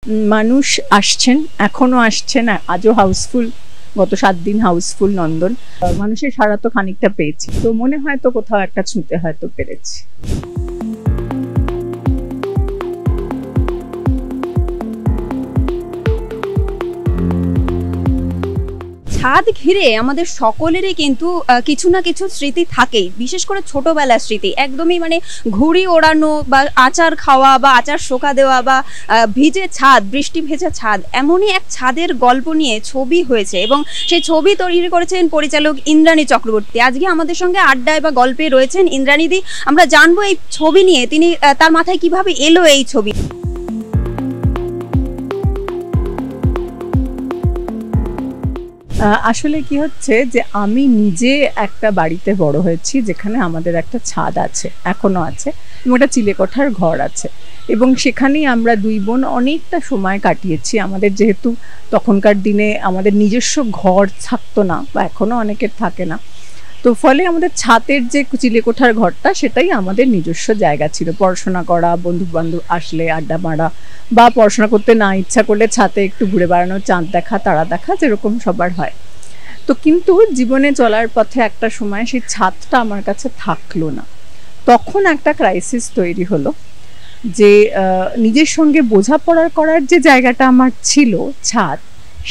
মানুষ আসছেন, এখনো আসছেন, আজও হাউসফুল। গত 7 দিন হাউসফুল নন্দন। মানুষের সাড়া তো খানিকটা পেয়েছি, তো মনে হয় তো কোথাও একটা ছুঁতে হয়তো পেরেছি। ছাদ ঘিরে আমাদের সকলেরই কিন্তু কিছু না কিছু স্মৃতি থাকেই, বিশেষ করে ছোটবেলার স্মৃতি। একদমই মানে ঘুড়ি ওড়ানো বা আচার খাওয়া বা আচার শোকা দেওয়া বা ভিজে ছাদ, বৃষ্টি ভেজা ছাদ, এমনই এক ছাদের গল্প নিয়ে ছবি হয়েছে এবং সেই ছবি তৈরি করেছেন পরিচালক ইন্দ্রাণী চক্রবর্তী। আজকে আমাদের সঙ্গে আড্ডায় বা গল্পে রয়েছেন ইন্দ্রাণীদি। আমরা জানবো এই ছবি নিয়ে তিনি তার মাথায় কিভাবে এলো এই ছবি। আসলে কি হচ্ছে যে আমি নিজে একটা বাড়িতে বড় হয়েছি যেখানে আমাদের একটা ছাদ আছে, এখনো আছে, এবং একটা চিলেকোঠার ঘর আছে, এবং সেখানেই আমরা 2 বোন অনেকটা সময় কাটিয়েছি। আমাদের যেহেতু তখনকার দিনে আমাদের নিজস্ব ঘর থাকতো না, বা এখনো অনেকের থাকে না, তো ফলে আমাদের ছাদের যে চিলেকোঠার ঘরটা সেটাই আমাদের নিজস্ব জায়গা ছিল। পড়াশোনা করা, বন্ধু বান্ধব আসলে আড্ডা মারা, বা পড়াশোনা করতে না ইচ্ছা করলে ছাদে একটু ঘুরে বেড়ানো, চাঁদ দেখা, তারা দেখা, যেরকম সবার হয়। তো কিন্তু জীবনে চলার পথে একটা সময় সেই ছাদটা আমার কাছে থাকলো না। তখন একটা ক্রাইসিস তৈরি হলো যে নিজের সঙ্গে বোঝাপড়া করার যে জায়গাটা আমার ছিল, ছাদ,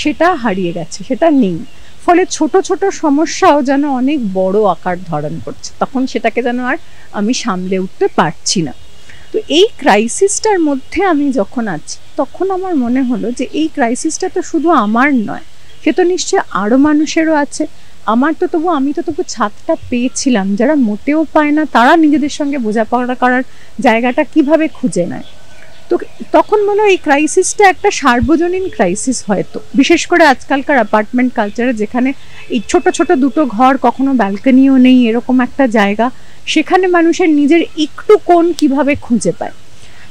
সেটা হারিয়ে গেছে, সেটা নেই। ফলে ছোট ছোট সমস্যাও যেন অনেক বড় আকার ধারণ করছে। তখন সেটাকে যেন আর আমি সামলে উঠতে পারছি না। তো এই ক্রাইসিসটার মধ্যে আমি যখন আছি, তখন আমার মনে হলো যে এই ক্রাইসিসটা তো শুধু আমার নয়, সে তো নিশ্চয়ই আরও মানুষেরও আছে। আমি তো তবু ছাদটা পেয়েছিলাম, যারা মোটেও পায় না তারা নিজেদের সঙ্গে বোঝাপড়া করার জায়গাটা কিভাবে খুঁজে নেয়। তো তখন মনে হয় এই ক্রাইসিসটা একটা সার্বজনীন ক্রাইসিস হয়তো, বিশেষ করে আজকালকার অ্যাপার্টমেন্ট কালচারে, যেখানে এই ছোট ছোট দুটো ঘর, কখনো ব্যালকনিও নেই, এরকম একটা জায়গা, সেখানে মানুষের নিজের একটু কোণ কিভাবে খুঁজে পায়।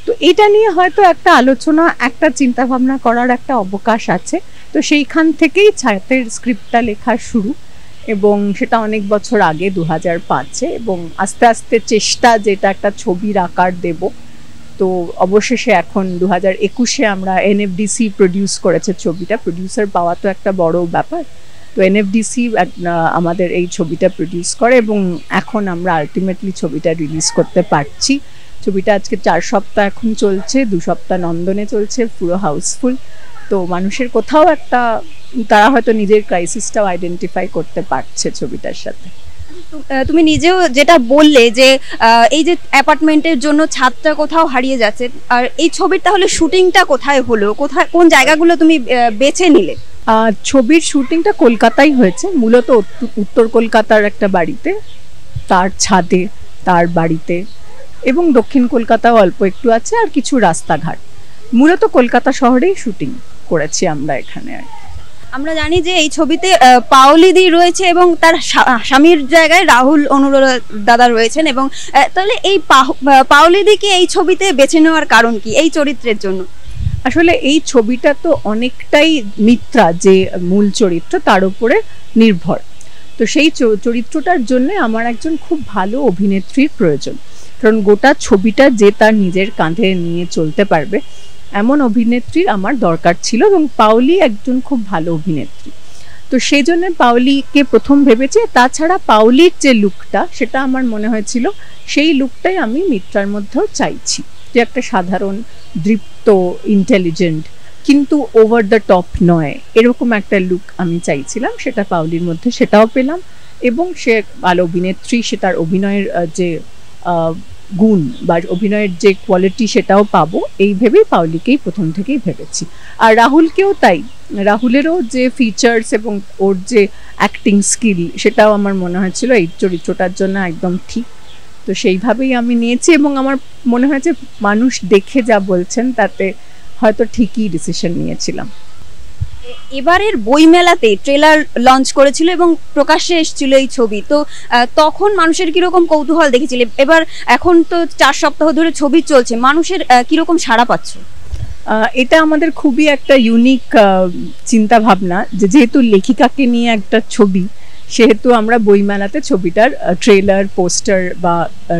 তো এটা নিয়ে হয়তো একটা আলোচনা, একটা চিন্তাভাবনা করার একটা অবকাশ আছে। তো সেইখান থেকেই ছায়াতের স্ক্রিপ্টটা লেখা শুরু, এবং সেটা অনেক বছর আগে 2005-এ, এবং আস্তে আস্তে চেষ্টা যেটা একটা ছবির আকার দেব। তো অবশেষে এখন 2021-এ আমরা এনএফডিসি প্রডিউস করেছে ছবিটা। প্রডিউসার পাওয়া তো একটা বড় ব্যাপার। তো এনএফডিসি আমাদের এই ছবিটা প্রডিউস করে, এবং এখন আমরা আলটিমেটলি ছবিটা রিলিজ করতে পারছি। ছবিটা আজকে 4 সপ্তাহ এখন চলছে, 2 সপ্তাহ নন্দনে চলছে, পুরো হাউসফুল। তো মানুষের কোথাও একটা, তারা হয়তো নিজের ক্রাইসিসটাও আইডেন্টিফাই করতে পারছে ছবিটার সাথে। তুমি নিজেও যেটা বললে যে এই যে অ্যাপার্টমেন্টের জন্য ছাদটা কোথাও হারিয়ে যাচ্ছে, আর এই ছবির তাহলে শুটিংটা কোথায় হলো, কোথায় কোন জায়গাগুলো তুমি বেছে নিলে? ছবির শুটিংটা কলকাতায় হয়েছে, মূলত উত্তর কলকাতার একটা বাড়িতে, তার ছাদে, তার বাড়িতে, এবং দক্ষিণ কলকাতাও অল্প একটু আছে, আর কিছু রাস্তাঘাট। মূলত কলকাতা শহরেই শুটিং করেছি আমরা এখানে। আর আমরা জানি যে এই ছবিতে পাওলিদি রয়েছে এবং তার স্বামীর জায়গায় রাহুল অনুরাধা দাদা রয়েছেন, এবং তাহলে এই পাওলিদিকে এই ছবিতে বেছে নেওয়ার কারণ কি এই চরিত্রের জন্য? আসলে এই ছবিটা তো অনেকটাই মিত্রা, যে মূল চরিত্র, তার উপরে নির্ভর। তো সেই চরিত্রটার জন্য আমার একজন খুব ভালো অভিনেত্রীর প্রয়োজন, কারণ গোটা ছবিটা যে তার নিজের কাঁধে নিয়ে চলতে পারবে, এমন অভিনেত্রীর আমার দরকার ছিল, এবং পাওলি একজন খুব ভালো অভিনেত্রী। তো সেই জন্য পাওলিকে প্রথম ভেবেছি। তাছাড়া পাওলির যে লুকটা, সেটা আমার মনে হয়েছিল সেই লুকটাই আমি মিত্রার মধ্যেও চাইছি, যে একটা সাধারণ, দৃপ্ত, ইন্টেলিজেন্ট, কিন্তু ওভার দ্য টপ নয়, এরকম একটা লুক আমি চাইছিলাম। সেটা পাওলির মধ্যে, সেটাও পেলাম, এবং সে ভালো অভিনেত্রী, সে তার অভিনয়ের যে গুণ বা অভিনয়ের যে কোয়ালিটি, সেটাও পাবো, এই ভেবেই পাওলিকেই প্রথম থেকেই ভেবেছি। আর রাহুলকেও তাই, রাহুলেরও যে ফিচার্স এবং ওর যে অ্যাক্টিং স্কিল, সেটাও আমার মনে হয়েছিল এই চরিত্রটার জন্য একদম ঠিক। তো সেইভাবেই আমি নিয়েছি, এবং আমার মনে হয়েছে মানুষ দেখে যা বলছেন তাতে হয়তো ঠিকই ডিসিশন নিয়েছিলাম। এবারের বইমেলাতে ট্রেলার লঞ্চ করেছিল এবং প্রকাশ্যে এসেছিল এই ছবি, তো তখন মানুষের কিরকম কৌতূহল দেখেছিল? এবার এখন তো 4 সপ্তাহ ধরে ছবি চলছে, মানুষের কিরকম সাড়া পাচ্ছ? এটা আমাদের খুবই একটা ইউনিক চিন্তা ভাবনা, যে যেহেতু লেখিকাকে নিয়ে একটা ছবি, সেহেতু আমরা বইমেলাতে ছবিটার ট্রেলার, পোস্টার বা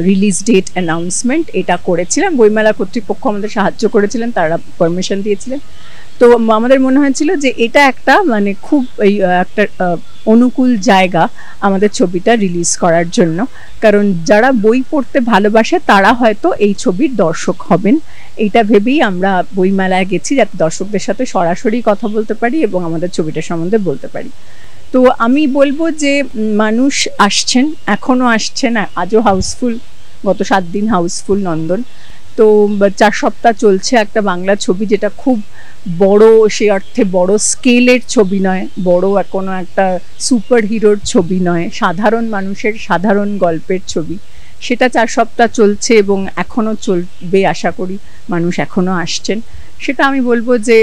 রিলিজ ডেট অ্যানাউন্সমেন্ট এটা করেছিলাম। বইমেলা কর্তৃপক্ষ আমাদের সাহায্য করেছিলেন, তারা পারমিশন দিয়েছিলেন। তো আমাদের মনে হয়েছিল যে এটা একটা মানে খুব একটা অনুকূল জায়গা আমাদের ছবিটা রিলিজ করার জন্য, কারণ যারা বই পড়তে ভালোবাসে তারা হয়তো এই ছবির দর্শক হবেন, এইটা ভেবেই আমরা বইমেলায় গেছি, যাতে দর্শকদের সাথে সরাসরি কথা বলতে পারি এবং আমাদের ছবিটার সম্বন্ধে বলতে পারি। তো আমি বলবো যে মানুষ আসছেন, এখনও আসছেন, আজও হাউসফুল, গত 7 দিন হাউসফুল নন্দন। তো 4 সপ্তাহ চলছে একটা বাংলা ছবি, যেটা খুব বড়, সে অর্থে বড় স্কেলের ছবি নয়, বড় কোনো একটা সুপার হিরোর ছবি নয়, সাধারণ মানুষের সাধারণ গল্পের ছবি। সেটা 4 সপ্তাহ চলছে এবং এখনও চলবে, আশা করি মানুষ এখনও আসছেন। সেটা আমি বলবো যে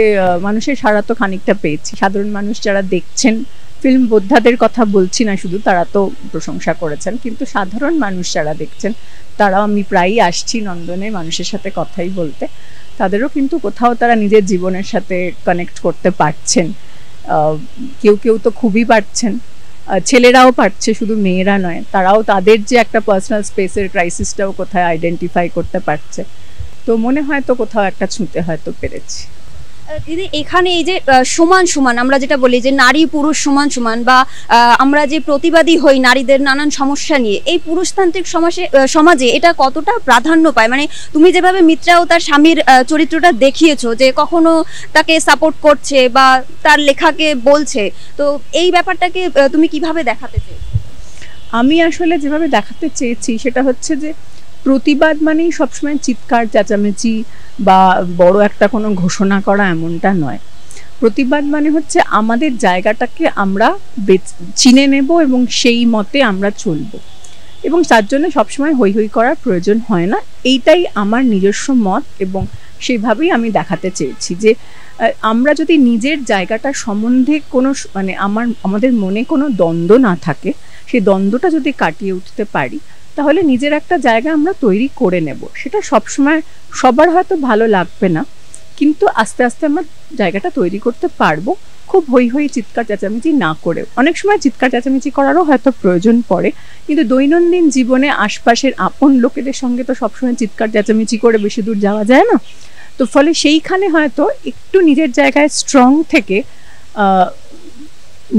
মানুষের সাড়া তো খানিকটা পেয়েছি। সাধারণ মানুষ যারা দেখছেন, ফিল্ম বোদ্ধাদের কথা বলছি না শুধু, তারা তো প্রশংসা করেছেন, কিন্তু সাধারণ মানুষ যারা দেখছেন তারাও, আমি প্রায়ই আসছি নন্দনে মানুষের সাথে কথাই বলতে, তাদেরও কিন্তু কোথাও তারা নিজের জীবনের সাথে কানেক্ট করতে পারছেন। কেউ কেউ তো খুবই পারছেন, ছেলেরাও পারছে, শুধু মেয়েরা নয়, তারাও তাদের যে একটা পার্সোনাল স্পেসের ক্রাইসিসটাও কোথায় আইডেন্টিফাই করতে পারছে। তো মনে হয় তো কোথাও একটা ছুঁতে হয়তো পেরেছি। দিদি, এখানে এই যে সমান সমান আমরা যেটা বলি যে নারী পুরুষ সমান সমান, বা আমরা যে প্রতিবাদী হই নারীদের নানান সমস্যা নিয়ে, এই পুরুষতান্ত্রিক সমাজে এটা কতটা প্রাধান্য পায়? মানে তুমি যেভাবে মিত্রাও তার স্বামীর চরিত্রটা দেখিয়েছো, যে কখনো তাকে সাপোর্ট করছে বা তার লেখাকে বলছে, তো এই ব্যাপারটাকে তুমি কিভাবে দেখাতে চেয়েছো? আমি আসলে যেভাবে দেখাতে চেয়েছি সেটা হচ্ছে যে প্রতিবাদ মানেই সবসময় চিৎকার চেঁচামেচি বা বড় একটা কোনো ঘোষণা করা, এমনটা নয়। প্রতিবাদ মানে হচ্ছে আমাদের জায়গাটাকে আমরা চিনে নেব এবং সেই মতে আমরা চলবো, এবং তার জন্য সবসময় হৈ হৈ করার প্রয়োজন হয় না। এইটাই আমার নিজস্ব মত, এবং সেইভাবেই আমি দেখাতে চেয়েছি যে আমরা যদি নিজের জায়গাটা সম্বন্ধে কোনো মানে আমাদের মনে কোনো দ্বন্দ্ব না থাকে, সেই দ্বন্দ্বটা যদি কাটিয়ে উঠতে পারি, তাহলে নিজের একটা জায়গা আমরা তৈরি করে নেব। সেটা সবসময় সবার হয়তো ভালো লাগবে না, কিন্তু আস্তে আস্তে আমরা জায়গাটা তৈরি করতে পারবো, খুব হৈ হৈ চিৎকার চেঁচামেচি না করেও। অনেক সময় চিৎকার চেঁচামেচি করারও হয়তো প্রয়োজন পড়ে, কিন্তু দৈনন্দিন জীবনে আশপাশের আপন লোকেদের সঙ্গে তো সবসময় চিৎকার চেঁচামেচি করে বেশি দূর যাওয়া যায় না। তো ফলে সেইখানে হয়তো একটু নিজের জায়গায় স্ট্রং থেকে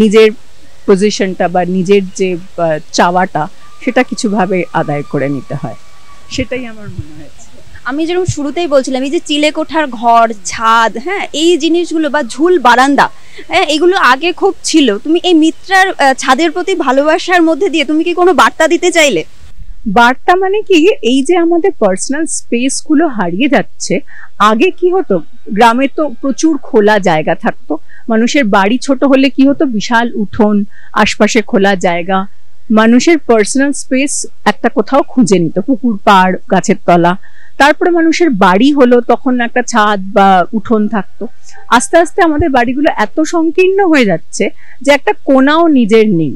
নিজের পজিশনটা বা নিজের যে চাওয়াটা, সেটা কিছুভাবে আদায় করে নিতে হয়, সেটাই আমার মনে হয়েছে। আমি যেরকম শুরুতেই বলছিলাম, এই যে চিলেকোঠার ঘর, ছাদ, হ্যাঁ, এই জিনিসগুলো বা ঝুল বারান্দা, হ্যাঁ, এগুলো আগে খুব ছিল। তুমি এই মিত্রার ছাদের প্রতি ভালোবাসার মধ্যে দিয়ে তুমি কি কোনো বার্তা দিতে চাইলে? বার্তা মানে কি, এই যে আমাদের পার্সোনাল স্পেস গুলো হারিয়ে যাচ্ছে। আগে কি হতো, গ্রামে তো প্রচুর খোলা জায়গা থাকতো, মানুষের বাড়ি ছোট হলে কি হতো, বিশাল উঠোন, আশপাশে খোলা জায়গা, মানুষের পার্সোনাল স্পেস একটা কোথাও খুঁজে নিত, পুকুর পাড়, গাছের তলা। তারপরে মানুষের বাড়ি হলো, তখন একটা ছাদ বা উঠোন থাকতো। আস্তে আস্তে আমাদের বাড়িগুলো এত সংকীর্ণ হয়ে যাচ্ছে যে একটা কোনাও নিজের নেই।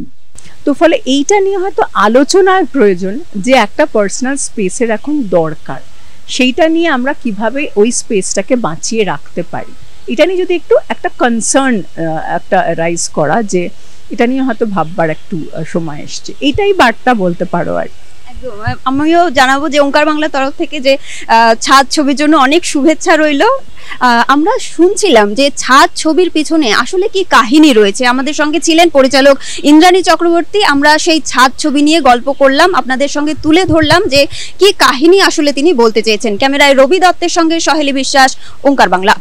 তো ফলে এইটা নিয়ে হয়তো আলোচনার প্রয়োজন, যে একটা পার্সোনাল স্পেসের এখন দরকার, সেইটা নিয়ে আমরা কিভাবে ওই স্পেসটাকে বাঁচিয়ে রাখতে পারি, এটা নিয়ে যদি একটু একটা কনসার্ন একটা রাইজ করা, যে এটা নিয়ে হয়তো ভাববার একটু সময় এসছে, এইটাই বার্তা বলতে পারো। আর আমিও জানাবো যে ওঙ্কার বাংলার তরফ থেকে যে ছাদ ছবির জন্য অনেক শুভেচ্ছা রইল। আমরা শুনছিলাম যে ছাদ ছবির পিছনে আসলে কি কাহিনী রয়েছে। আমাদের সঙ্গে ছিলেন পরিচালক ইন্দ্রাণী চক্রবর্তী। আমরা সেই ছাদ ছবি নিয়ে গল্প করলাম, আপনাদের সঙ্গে তুলে ধরলাম যে কি কাহিনী আসলে তিনি বলতে চেয়েছেন। ক্যামেরায় রবি দত্তের সঙ্গে সহেলি বিশ্বাস, ওঙ্কার বাংলা।